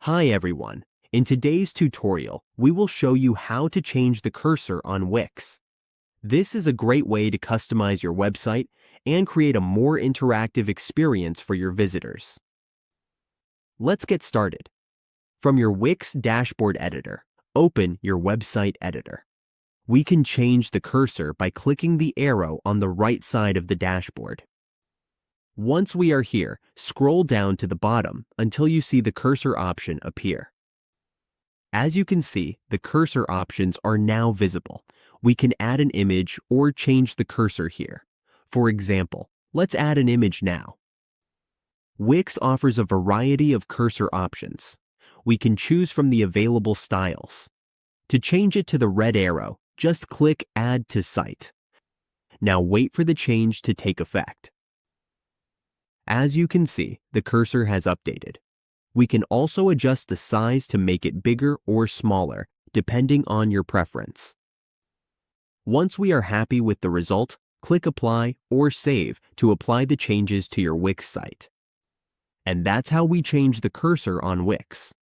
Hi everyone. In today's tutorial, we will show you how to change the cursor on Wix. This is a great way to customize your website and create a more interactive experience for your visitors. Let's get started. From your Wix dashboard editor, open your website editor. We can change the cursor by clicking the arrow on the right side of the dashboard. Once we are here, scroll down to the bottom until you see the cursor option appear. As you can see, the cursor options are now visible. We can add an image or change the cursor here. For example, let's add an image now. Wix offers a variety of cursor options. We can choose from the available styles. To change it to the red arrow, just click Add to Site. Now wait for the change to take effect. As you can see, the cursor has updated. We can also adjust the size to make it bigger or smaller, depending on your preference. Once we are happy with the result, click Apply or Save to apply the changes to your Wix site. And that's how we change the cursor on Wix.